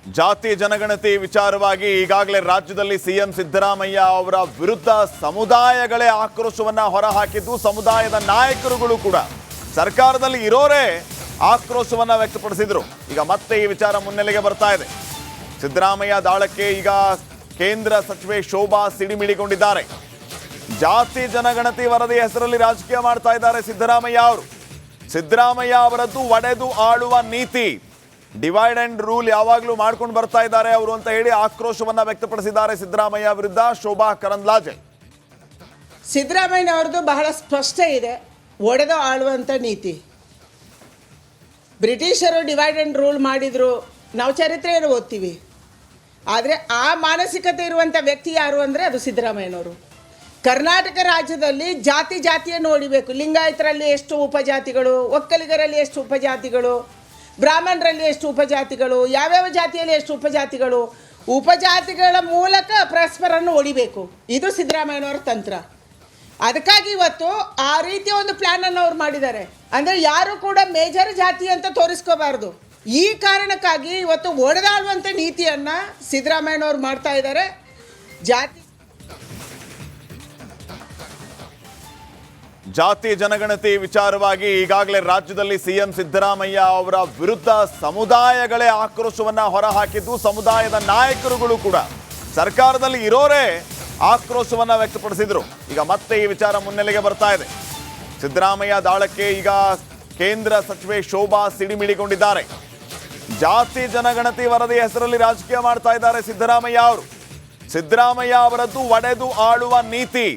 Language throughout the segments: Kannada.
ಜಾತಿ ಜನಗಣತಿ ವಿಚಾರವಾಗಿ ಈಗಾಗಲೇ ರಾಜ್ಯದಲ್ಲಿ ಸಿಎಂ ಸಿದ್ದರಾಮಯ್ಯ ಅವರ ವಿರುದ್ಧ ಸಮುದಾಯಗಳೇ ಆಕ್ರೋಶವನ್ನ ಹೊರಹಾಕಿದ್ದು, ಸಮುದಾಯದ ನಾಯಕರುಗಳು ಕೂಡ ಸರ್ಕಾರದಲ್ಲಿ ಇರೋರೇ ಆಕ್ರೋಶವನ್ನ ವ್ಯಕ್ತಪಡಿಸಿದ್ರು. ಈಗ ಮತ್ತೆ ಈ ವಿಚಾರ ಮುನ್ನೆಲೆಗೆ ಬರ್ತಾ ಇದೆ. ಸಿದ್ದರಾಮಯ್ಯ ದಾಳಕ್ಕೆ ಈಗ ಕೇಂದ್ರ ಸಚಿವೆ ಶೋಭಾ ಸಿಡಿಮಿಡಿಗೊಂಡಿದ್ದಾರೆ. ಜಾತಿ ಜನಗಣತಿ ವರದಿ ಹೆಸರಲ್ಲಿ ರಾಜಕೀಯ ಮಾಡ್ತಾ ಇದ್ದಾರೆ ಸಿದ್ದರಾಮಯ್ಯ ಅವರು. ಸಿದ್ದರಾಮಯ್ಯ ಅವರದ್ದು ಒಡೆದು ಆಳುವ ನೀತಿ, ಡಿವೈಡ್ ಅಂಡ್ ರೂಲ್ ಯಾವಾಗಲೂ ಮಾಡ್ಕೊಂಡು ಬರ್ತಾ ಇದ್ದಾರೆ ಅವರು ಅಂತ ಹೇಳಿ ಆಕ್ರೋಶವನ್ನ ವ್ಯಕ್ತಪಡಿಸಿದ್ದಾರೆ ಸಿದ್ದರಾಮಯ್ಯ ವಿರುದ್ಧ ಶೋಭಾ ಕರಂದ್ಲಾಜೆ. ಸಿದ್ದರಾಮಯ್ಯನವ್ರದ್ದು ಬಹಳ ಸ್ಪಷ್ಟ ಇದೆ, ಒಡೆದು ಆಳುವಂಥ ನೀತಿ. ಬ್ರಿಟಿಷರು ಡಿವೈಡ್ ಅಂಡ್ ರೂಲ್ ಮಾಡಿದ್ರು, ನಾವು ಚರಿತ್ರೆಯನ್ನು ಓದ್ತೀವಿ. ಆದರೆ ಆ ಮಾನಸಿಕತೆ ಇರುವಂಥ ವ್ಯಕ್ತಿ ಯಾರು ಅಂದರೆ ಅದು ಸಿದ್ದರಾಮಯ್ಯನವರು. ಕರ್ನಾಟಕ ರಾಜ್ಯದಲ್ಲಿ ಜಾತಿಯನ್ನು ಹೊಡಿಬೇಕು. ಲಿಂಗಾಯತರಲ್ಲಿ ಎಷ್ಟು ಉಪಜಾತಿಗಳು, ಒಕ್ಕಲಿಗರಲ್ಲಿ ಎಷ್ಟು ಉಪಜಾತಿಗಳು, ಬ್ರಾಹ್ಮಣರಲ್ಲಿ ಎಷ್ಟು ಉಪಜಾತಿಗಳು, ಯಾವ್ಯಾವ ಜಾತಿಯಲ್ಲಿ ಎಷ್ಟು ಉಪಜಾತಿಗಳು, ಉಪಜಾತಿಗಳ ಮೂಲಕ ಪರಸ್ಪರನ್ನು ಹೊಡಿಬೇಕು. ಇದು ಸಿದ್ದರಾಮಯ್ಯನವರ ತಂತ್ರ. ಅದಕ್ಕಾಗಿ ಇವತ್ತು ಆ ರೀತಿಯ ಒಂದು ಪ್ಲ್ಯಾನನ್ನು ಅವ್ರು ಮಾಡಿದ್ದಾರೆ. ಅಂದರೆ ಯಾರು ಕೂಡ ಮೇಜರ್ ಜಾತಿ ಅಂತ ತೋರಿಸ್ಕೋಬಾರ್ದು. ಈ ಕಾರಣಕ್ಕಾಗಿ ಇವತ್ತು ಒಡೆದಾಳುವಂಥ ನೀತಿಯನ್ನು ಸಿದ್ದರಾಮಯ್ಯನವ್ರು ಮಾಡ್ತಾ ಇದ್ದಾರೆ. ಜಾತಿ ಜನಗಣತಿ ವಿಚಾರವಾಗಿ ಈಗಾಗಲೇ ರಾಜ್ಯದಲ್ಲಿ ಸಿಎಂ ಸಿದ್ದರಾಮಯ್ಯ ಅವರ ವಿರುದ್ಧ ಸಮುದಾಯಗಳೇ ಆಕ್ರೋಶವನ್ನ ಹೊರಹಾಕಿದ್ದು, ಸಮುದಾಯದ ನಾಯಕರುಗಳು ಕೂಡ ಸರ್ಕಾರದಲ್ಲಿ ಇರೋರೇ ಆಕ್ರೋಶವನ್ನ ವ್ಯಕ್ತಪಡಿಸಿದ್ರು. ಈಗ ಮತ್ತೆ ಈ ವಿಚಾರ ಮುನ್ನೆಲೆಗೆ ಬರ್ತಾ ಇದೆ. ಸಿದ್ದರಾಮಯ್ಯ ದಾಳಕ್ಕೆ ಈಗ ಕೇಂದ್ರ ಸಚಿವೆ ಶೋಭಾ ಸಿಡಿಮಿಡಿಗೊಂಡಿದ್ದಾರೆ. ಜಾತಿ ಜನಗಣತಿ ವರದಿ ಹೆಸರಲ್ಲಿ ರಾಜಕೀಯ ಮಾಡ್ತಾ ಇದ್ದಾರೆ ಸಿದ್ದರಾಮಯ್ಯ ಅವರು. ಸಿದ್ದರಾಮಯ್ಯ ಅವರದ್ದು ಒಡೆದು ಆಳುವ ನೀತಿ,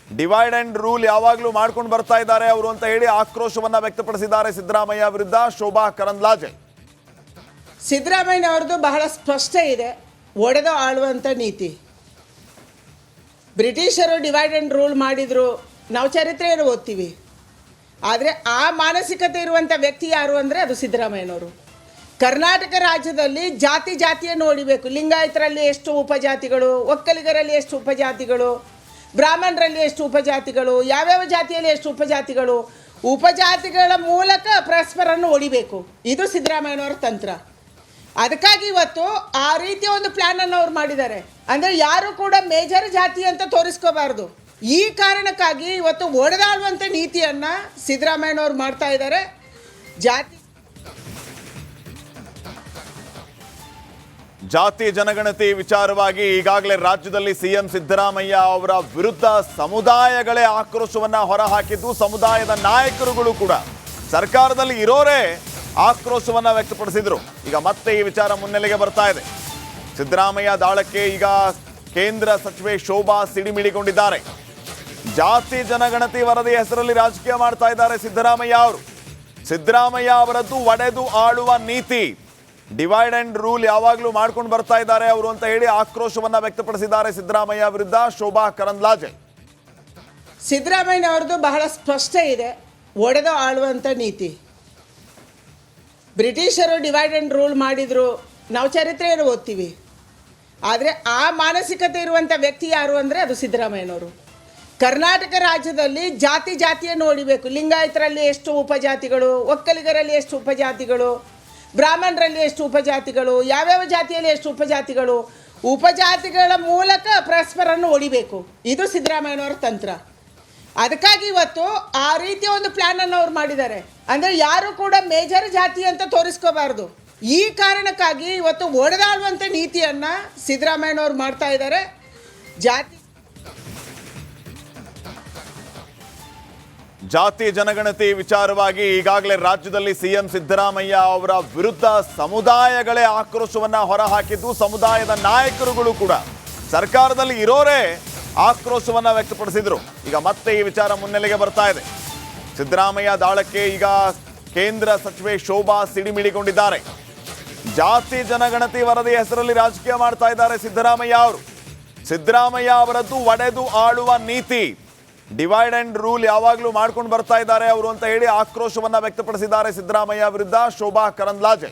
ಡಿವೈಡ್ ಅಂಡ್ ರೂಲ್ ಯಾವಾಗಲೂ ಮಾಡ್ಕೊಂಡು ಬರ್ತಾ ಇದ್ದಾರೆ ಅವರು ಅಂತ ಹೇಳಿ ಆಕ್ರೋಶವನ್ನ ವ್ಯಕ್ತಪಡಿಸಿದ್ದಾರೆ ಸಿದ್ದರಾಮಯ್ಯ ವಿರುದ್ಧ ಶೋಭಾ ಕರಂದ್ಲಾಜೆ. ಸಿದ್ದರಾಮಯ್ಯನವ್ರದ್ದು ಬಹಳ ಸ್ಪಷ್ಟ ಇದೆ, ಒಡೆದು ಆಳುವಂಥ ನೀತಿ. ಬ್ರಿಟಿಷರು ಡಿವೈಡ್ ಅಂಡ್ ರೂಲ್ ಮಾಡಿದ್ರು, ನಾವು ಚರಿತ್ರೆಯನ್ನು ಓದ್ತೀವಿ. ಆದರೆ ಆ ಮಾನಸಿಕತೆ ಇರುವಂಥ ವ್ಯಕ್ತಿ ಯಾರು ಅಂದರೆ ಅದು ಸಿದ್ದರಾಮಯ್ಯನವರು. ಕರ್ನಾಟಕ ರಾಜ್ಯದಲ್ಲಿ ಜಾತಿಯನ್ನು ಹೊಡಿಬೇಕು. ಲಿಂಗಾಯತರಲ್ಲಿ ಎಷ್ಟು ಉಪಜಾತಿಗಳು, ಒಕ್ಕಲಿಗರಲ್ಲಿ ಎಷ್ಟು ಉಪಜಾತಿಗಳು, ಬ್ರಾಹ್ಮಣರಲ್ಲಿ ಎಷ್ಟು ಉಪಜಾತಿಗಳು, ಯಾವ್ಯಾವ ಜಾತಿಯಲ್ಲಿ ಎಷ್ಟು ಉಪಜಾತಿಗಳು, ಉಪಜಾತಿಗಳ ಮೂಲಕ ಪರಸ್ಪರನ್ನು ಹೊಡಿಬೇಕು. ಇದು ಸಿದ್ದರಾಮಯ್ಯನವರ ತಂತ್ರ. ಅದಕ್ಕಾಗಿ ಇವತ್ತು ಆ ರೀತಿಯ ಒಂದು ಪ್ಲ್ಯಾನನ್ನು ಅವ್ರು ಮಾಡಿದ್ದಾರೆ. ಅಂದರೆ ಯಾರು ಕೂಡ ಮೇಜರ್ ಜಾತಿ ಅಂತ ತೋರಿಸ್ಕೋಬಾರ್ದು. ಈ ಕಾರಣಕ್ಕಾಗಿ ಇವತ್ತು ಒಡೆದಾಳುವಂಥ ನೀತಿಯನ್ನು ಸಿದ್ದರಾಮಯ್ಯನವ್ರು ಮಾಡ್ತಾ ಇದ್ದಾರೆ. ಜಾತಿ ಜನಗಣತಿ ವಿಚಾರವಾಗಿ ಈಗಾಗಲೇ ರಾಜ್ಯದಲ್ಲಿ ಸಿಎಂ ಸಿದ್ದರಾಮಯ್ಯ ಅವರ ವಿರುದ್ಧ ಸಮುದಾಯಗಳೇ ಆಕ್ರೋಶವನ್ನ ಹೊರಹಾಕಿದ್ದು, ಸಮುದಾಯದ ನಾಯಕರುಗಳು ಕೂಡ ಸರ್ಕಾರದಲ್ಲಿ ಇರೋರೇ ಆಕ್ರೋಶವನ್ನ ವ್ಯಕ್ತಪಡಿಸಿದ್ರು. ಈಗ ಮತ್ತೆ ಈ ವಿಚಾರ ಮುನ್ನೆಲೆಗೆ ಬರ್ತಾ ಇದೆ. ಸಿದ್ದರಾಮಯ್ಯ ದಾಳಕ್ಕೆ ಈಗ ಕೇಂದ್ರ ಸಚಿವೆ ಶೋಭಾ ಸಿಡಿಮಿಡಿಗೊಂಡಿದ್ದಾರೆ. ಜಾತಿ ಜನಗಣತಿ ವರದಿ ಹೆಸರಲ್ಲಿ ರಾಜಕೀಯ ಮಾಡ್ತಾ ಇದ್ದಾರೆ ಸಿದ್ದರಾಮಯ್ಯ ಅವರು. ಸಿದ್ದರಾಮಯ್ಯ ಅವರದ್ದು ಒಡೆದು ಆಳುವ ನೀತಿ, ಡಿವೈಡ್ ಅಂಡ್ ರೂಲ್ ಯಾವಾಗಲೂ ಮಾಡ್ಕೊಂಡು ಬರ್ತಾ ಇದ್ದಾರೆ ಅವರು ಅಂತ ಹೇಳಿ ಆಕ್ರೋಶವನ್ನ ವ್ಯಕ್ತಪಡಿಸಿದ್ದಾರೆ ಸಿದ್ದರಾಮಯ್ಯ ವಿರುದ್ಧ ಶೋಭಾ ಕರಂದ್ಲಾಜೆ. ಸಿದ್ದರಾಮಯ್ಯನವ್ರದ್ದು ಬಹಳ ಸ್ಪಷ್ಟ ಇದೆ, ಒಡೆದು ಆಳುವಂಥ ನೀತಿ. ಬ್ರಿಟಿಷರು ಡಿವೈಡ್ ಅಂಡ್ ರೂಲ್ ಮಾಡಿದ್ರು, ನಾವು ಚರಿತ್ರೆಯನ್ನು ಓದ್ತೀವಿ. ಆದರೆ ಆ ಮಾನಸಿಕತೆ ಇರುವಂಥ ವ್ಯಕ್ತಿ ಯಾರು ಅಂದರೆ ಅದು ಸಿದ್ದರಾಮಯ್ಯನವರು. ಕರ್ನಾಟಕ ರಾಜ್ಯದಲ್ಲಿ ಜಾತಿಯನ್ನು ಹೊಡಿಬೇಕು. ಲಿಂಗಾಯತರಲ್ಲಿ ಎಷ್ಟು ಉಪಜಾತಿಗಳು, ಒಕ್ಕಲಿಗರಲ್ಲಿ ಎಷ್ಟು ಉಪಜಾತಿಗಳು, ಬ್ರಾಹ್ಮಣರಲ್ಲಿ ಎಷ್ಟು ಉಪಜಾತಿಗಳು, ಯಾವ್ಯಾವ ಜಾತಿಯಲ್ಲಿ ಎಷ್ಟು ಉಪಜಾತಿಗಳು, ಉಪಜಾತಿಗಳ ಮೂಲಕ ಪರಸ್ಪರನ್ನು ಹೊಡಿಬೇಕು. ಇದು ಸಿದ್ದರಾಮಯ್ಯನವರ ತಂತ್ರ. ಅದಕ್ಕಾಗಿ ಇವತ್ತು ಆ ರೀತಿಯ ಒಂದು ಪ್ಲ್ಯಾನನ್ನು ಅವ್ರು ಮಾಡಿದ್ದಾರೆ. ಅಂದರೆ ಯಾರು ಕೂಡ ಮೇಜರ್ ಜಾತಿ ಅಂತ ತೋರಿಸ್ಕೋಬಾರ್ದು. ಈ ಕಾರಣಕ್ಕಾಗಿ ಇವತ್ತು ಒಡೆದಾಳುವಂಥ ನೀತಿಯನ್ನು ಸಿದ್ದರಾಮಯ್ಯನವ್ರು ಮಾಡ್ತಾ ಇದ್ದಾರೆ. ಜಾತಿ ಜನಗಣತಿ ವಿಚಾರವಾಗಿ ಈಗಾಗಲೇ ರಾಜ್ಯದಲ್ಲಿ ಸಿಎಂ ಸಿದ್ದರಾಮಯ್ಯ ಅವರ ವಿರುದ್ಧ ಸಮುದಾಯಗಳೇ ಆಕ್ರೋಶವನ್ನ ಹೊರಹಾಕಿದ್ದು, ಸಮುದಾಯದ ನಾಯಕರುಗಳು ಕೂಡ ಸರ್ಕಾರದಲ್ಲಿ ಇರೋರೇ ಆಕ್ರೋಶವನ್ನ ವ್ಯಕ್ತಪಡಿಸಿದ್ರು. ಈಗ ಮತ್ತೆ ಈ ವಿಚಾರ ಮುನ್ನೆಲೆಗೆ ಬರ್ತಾ ಇದೆ. ಸಿದ್ದರಾಮಯ್ಯ ದಾಳಕ್ಕೆ ಈಗ ಕೇಂದ್ರ ಸಚಿವೆ ಶೋಭಾ ಸಿಡಿಮಿಡಿಗೊಂಡಿದ್ದಾರೆ. ಜಾತಿ ಜನಗಣತಿ ವರದಿ ಹೆಸರಲ್ಲಿ ರಾಜಕೀಯ ಮಾಡ್ತಾ ಇದ್ದಾರೆ ಸಿದ್ದರಾಮಯ್ಯ ಅವರು. ಸಿದ್ದರಾಮಯ್ಯ ಅವರದ್ದು ಒಡೆದು ಆಳುವ ನೀತಿ, ಡಿವೈಡ್ ಅಂಡ್ ರೂಲ್ ಯಾವಾಗಲೂ ಮಾಡ್ಕೊಂಡು ಬರ್ತಾ ಇದ್ದಾರೆ ಅವರು ಅಂತ ಹೇಳಿ ಆಕ್ರೋಶವನ್ನ ವ್ಯಕ್ತಪಡಿಸಿದ್ದಾರೆ ಸಿದ್ದರಾಮಯ್ಯ ವಿರುದ್ಧ ಶೋಭಾ ಕರಂದ್ಲಾಜೆ.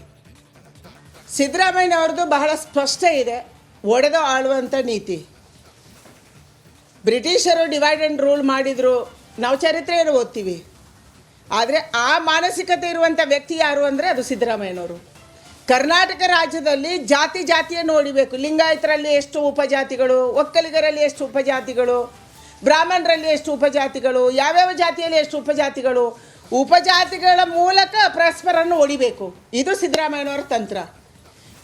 ಸಿದ್ದರಾಮಯ್ಯನವ್ರದ್ದು ಬಹಳ ಸ್ಪಷ್ಟ ಇದೆ, ಒಡೆದು ಆಳುವಂಥ ನೀತಿ. ಬ್ರಿಟಿಷರು ಡಿವೈಡ್ ಅಂಡ್ ರೂಲ್ ಮಾಡಿದ್ರು, ನಾವು ಚರಿತ್ರೆಯನ್ನು ಓದ್ತೀವಿ. ಆದರೆ ಆ ಮಾನಸಿಕತೆ ಇರುವಂಥ ವ್ಯಕ್ತಿ ಯಾರು ಅಂದರೆ ಅದು ಸಿದ್ದರಾಮಯ್ಯನವರು. ಕರ್ನಾಟಕ ರಾಜ್ಯದಲ್ಲಿ ಜಾತಿ ಜಾತಿಯನ್ನು ನೋಡಿಬೇಕು. ಲಿಂಗಾಯತರಲ್ಲಿ ಎಷ್ಟು ಉಪಜಾತಿಗಳು, ಒಕ್ಕಲಿಗರಲ್ಲಿ ಎಷ್ಟು ಉಪಜಾತಿಗಳು, ಬ್ರಾಹ್ಮಣರಲ್ಲಿ ಎಷ್ಟು ಉಪಜಾತಿಗಳು, ಯಾವ್ಯಾವ ಜಾತಿಯಲ್ಲಿ ಎಷ್ಟು ಉಪಜಾತಿಗಳು, ಉಪಜಾತಿಗಳ ಮೂಲಕ ಪರಸ್ಪರನ್ನು ಹೊಡಿಬೇಕು. ಇದು ಸಿದ್ದರಾಮಯ್ಯನವರ ತಂತ್ರ.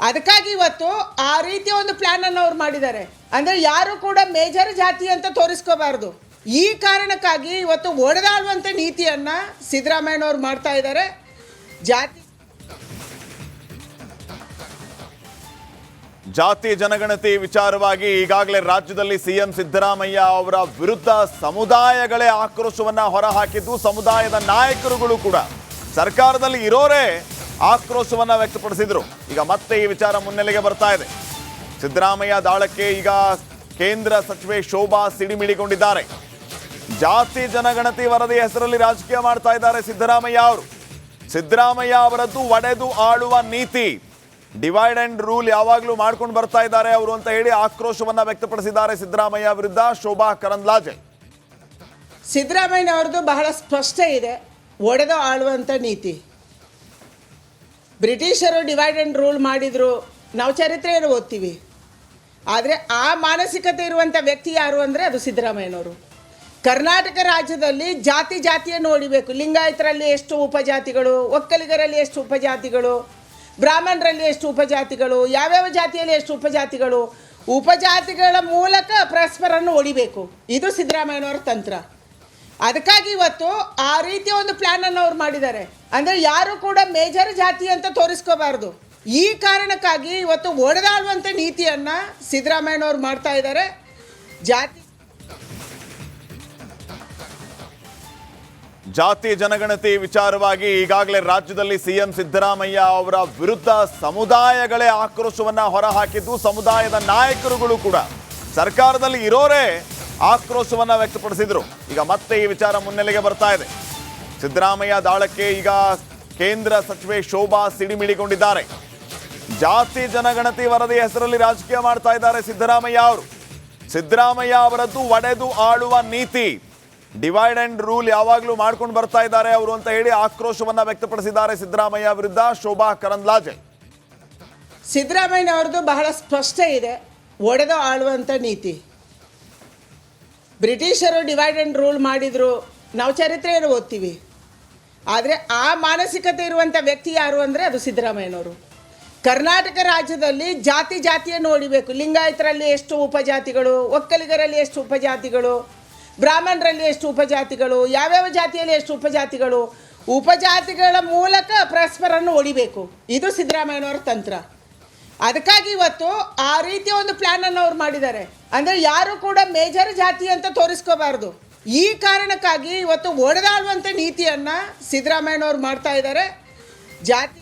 ಅದಕ್ಕಾಗಿ ಇವತ್ತು ಆ ರೀತಿಯ ಒಂದು ಪ್ಲ್ಯಾನನ್ನು ಅವ್ರು ಮಾಡಿದ್ದಾರೆ. ಅಂದರೆ ಯಾರು ಕೂಡ ಮೇಜರ್ ಜಾತಿ ಅಂತ ತೋರಿಸ್ಕೋಬಾರ್ದು. ಈ ಕಾರಣಕ್ಕಾಗಿ ಇವತ್ತು ಒಡೆದಾಳುವಂಥ ನೀತಿಯನ್ನು ಸಿದ್ದರಾಮಯ್ಯನವ್ರು ಮಾಡ್ತಾ ಇದ್ದಾರೆ. ಜಾತಿ ಜನಗಣತಿ ವಿಚಾರವಾಗಿ ಈಗಾಗಲೇ ರಾಜ್ಯದಲ್ಲಿ ಸಿಎಂ ಸಿದ್ದರಾಮಯ್ಯ ಅವರ ವಿರುದ್ಧ ಸಮುದಾಯಗಳೇ ಆಕ್ರೋಶವನ್ನ ಹೊರಹಾಕಿದ್ದು, ಸಮುದಾಯದ ನಾಯಕರುಗಳು ಕೂಡ ಸರ್ಕಾರದಲ್ಲಿ ಇರೋರೇ ಆಕ್ರೋಶವನ್ನ ವ್ಯಕ್ತಪಡಿಸಿದ್ರು. ಈಗ ಮತ್ತೆ ಈ ವಿಚಾರ ಮುನ್ನೆಲೆಗೆ ಬರ್ತಾ ಇದೆ. ಸಿದ್ದರಾಮಯ್ಯ ದಾಳಕ್ಕೆ ಈಗ ಕೇಂದ್ರ ಸಚಿವೆ ಶೋಭಾ ಸಿಡಿಮಿಡಿಗೊಂಡಿದ್ದಾರೆ. ಜಾತಿ ಜನಗಣತಿ ವರದಿ ಹೆಸರಲ್ಲಿ ರಾಜಕೀಯ ಮಾಡ್ತಾ ಇದ್ದಾರೆ ಸಿದ್ದರಾಮಯ್ಯ ಅವರು. ಸಿದ್ದರಾಮಯ್ಯ ಅವರದ್ದು ಒಡೆದು ಆಳುವ ನೀತಿ, ಡಿವೈಡ್ ಅಂಡ್ ರೂಲ್ ಯಾವಾಗಲೂ ಮಾಡ್ಕೊಂಡು ಬರ್ತಾ ಇದ್ದಾರೆ ಅವರು ಅಂತ ಹೇಳಿ ಆಕ್ರೋಶವನ್ನ ವ್ಯಕ್ತಪಡಿಸಿದ್ದಾರೆ ಸಿದ್ದರಾಮಯ್ಯ ವಿರುದ್ಧ ಶೋಭಾ ಕರಂದ್ಲಾಜೆ. ಸಿದ್ದರಾಮಯ್ಯನವ್ರದ್ದು ಬಹಳ ಸ್ಪಷ್ಟ ಇದೆ, ಒಡೆದು ಆಳುವಂಥ ನೀತಿ. ಬ್ರಿಟಿಷರು ಡಿವೈಡ್ ಅಂಡ್ ರೂಲ್ ಮಾಡಿದ್ರು, ನಾವು ಚರಿತ್ರೆಯನ್ನು ಓದ್ತೀವಿ. ಆದರೆ ಆ ಮಾನಸಿಕತೆ ಇರುವಂಥ ವ್ಯಕ್ತಿ ಯಾರು ಅಂದರೆ ಅದು ಸಿದ್ದರಾಮಯ್ಯನವರು. ಕರ್ನಾಟಕ ರಾಜ್ಯದಲ್ಲಿ ಜಾತಿ ಜಾತಿಯನ್ನು ನೋಡಿಬೇಕು. ಲಿಂಗಾಯತರಲ್ಲಿ ಎಷ್ಟು ಉಪಜಾತಿಗಳು, ಒಕ್ಕಲಿಗರಲ್ಲಿ ಎಷ್ಟು ಉಪಜಾತಿಗಳು, ಬ್ರಾಹ್ಮಣರಲ್ಲಿ ಎಷ್ಟು ಉಪಜಾತಿಗಳು, ಯಾವ್ಯಾವ ಜಾತಿಯಲ್ಲಿ ಎಷ್ಟು ಉಪಜಾತಿಗಳು, ಉಪಜಾತಿಗಳ ಮೂಲಕ ಪರಸ್ಪರನ್ನು ಹೊಡಿಬೇಕು. ಇದು ಸಿದ್ದರಾಮಯ್ಯನವರ ತಂತ್ರ. ಅದಕ್ಕಾಗಿ ಇವತ್ತು ಆ ರೀತಿಯ ಒಂದು ಪ್ಲ್ಯಾನನ್ನು ಅವ್ರು ಮಾಡಿದ್ದಾರೆ. ಅಂದರೆ ಯಾರು ಕೂಡ ಮೇಜರ್ ಜಾತಿ ಅಂತ ತೋರಿಸ್ಕೋಬಾರ್ದು. ಈ ಕಾರಣಕ್ಕಾಗಿ ಇವತ್ತು ಒಡೆದಾಳುವಂಥ ನೀತಿಯನ್ನು ಸಿದ್ದರಾಮಯ್ಯನವ್ರು ಮಾಡ್ತಾ ಇದ್ದಾರೆ. ಜಾತಿ ಜನಗಣತಿ ವಿಚಾರವಾಗಿ ಈಗಾಗಲೇ ರಾಜ್ಯದಲ್ಲಿ ಸಿಎಂ ಸಿದ್ದರಾಮಯ್ಯ ಅವರ ವಿರುದ್ಧ ಸಮುದಾಯಗಳೇ ಆಕ್ರೋಶವನ್ನ ಹೊರಹಾಕಿದ್ದು, ಸಮುದಾಯದ ನಾಯಕರುಗಳು ಕೂಡ ಸರ್ಕಾರದಲ್ಲಿ ಇರೋರೇ ಆಕ್ರೋಶವನ್ನ ವ್ಯಕ್ತಪಡಿಸಿದ್ರು. ಈಗ ಮತ್ತೆ ಈ ವಿಚಾರ ಮುನ್ನೆಲೆಗೆ ಬರ್ತಾ ಇದೆ. ಸಿದ್ದರಾಮಯ್ಯ ದಾಳಕ್ಕೆ ಈಗ ಕೇಂದ್ರ ಸಚಿವೆ ಶೋಭಾ ಸಿಡಿಮಿಡಿಗೊಂಡಿದ್ದಾರೆ. ಜಾತಿ ಜನಗಣತಿ ವರದಿ ಹೆಸರಲ್ಲಿ ರಾಜಕೀಯ ಮಾಡ್ತಾ ಇದ್ದಾರೆ ಸಿದ್ದರಾಮಯ್ಯ ಅವರು. ಸಿದ್ದರಾಮಯ್ಯ ಅವರದ್ದು ಒಡೆದು ಆಳುವ ನೀತಿ, ಡಿವೈಡ್ ಅಂಡ್ ರೂಲ್ ಯಾವಾಗಲೂ ಮಾಡ್ಕೊಂಡು ಬರ್ತಾ ಇದ್ದಾರೆ ಅವರು ಅಂತ ಹೇಳಿ ಆಕ್ರೋಶವನ್ನ ವ್ಯಕ್ತಪಡಿಸಿದ್ದಾರೆ ಸಿದ್ದರಾಮಯ್ಯ ವಿರುದ್ಧ ಶೋಭಾ ಕರಂದ್ಲಾಜೆ. ಸಿದ್ದರಾಮಯ್ಯನವ್ರದ್ದು ಬಹಳ ಸ್ಪಷ್ಟ ಇದೆ, ಒಡೆದು ಆಳುವಂಥ ನೀತಿ. ಬ್ರಿಟಿಷರು ಡಿವೈಡ್ ಅಂಡ್ ರೂಲ್ ಮಾಡಿದ್ರು, ನಾವು ಚರಿತ್ರೆಯನ್ನು ಓದ್ತೀವಿ. ಆದರೆ ಆ ಮಾನಸಿಕತೆ ಇರುವಂಥ ವ್ಯಕ್ತಿ ಯಾರು ಅಂದರೆ ಅದು ಸಿದ್ದರಾಮಯ್ಯನವರು. ಕರ್ನಾಟಕ ರಾಜ್ಯದಲ್ಲಿ ಜಾತಿ ಜಾತಿಯನ್ನು ನೋಡಿಬೇಕು. ಲಿಂಗಾಯತರಲ್ಲಿ ಎಷ್ಟು ಉಪಜಾತಿಗಳು, ಒಕ್ಕಲಿಗರಲ್ಲಿ ಎಷ್ಟು ಉಪಜಾತಿಗಳು, ಬ್ರಾಹ್ಮಣರಲ್ಲಿ ಎಷ್ಟು ಉಪಜಾತಿಗಳು, ಯಾವ್ಯಾವ ಜಾತಿಯಲ್ಲಿ ಎಷ್ಟು ಉಪಜಾತಿಗಳು, ಉಪಜಾತಿಗಳ ಮೂಲಕ ಪರಸ್ಪರನ್ನು ಹೊಡಿಬೇಕು. ಇದು ಸಿದ್ದರಾಮಯ್ಯನವರ ತಂತ್ರ. ಅದಕ್ಕಾಗಿ ಇವತ್ತು ಆ ರೀತಿಯ ಒಂದು ಪ್ಲ್ಯಾನನ್ನು ಅವ್ರು ಮಾಡಿದ್ದಾರೆ. ಅಂದರೆ ಯಾರು ಕೂಡ ಮೇಜರ್ ಜಾತಿ ಅಂತ ತೋರಿಸ್ಕೋಬಾರ್ದು. ಈ ಕಾರಣಕ್ಕಾಗಿ ಇವತ್ತು ಒಡೆದಾಳುವಂಥ ನೀತಿಯನ್ನು ಸಿದ್ದರಾಮಯ್ಯನವ್ರು ಮಾಡ್ತಾ ಇದ್ದಾರೆ. ಜಾತಿ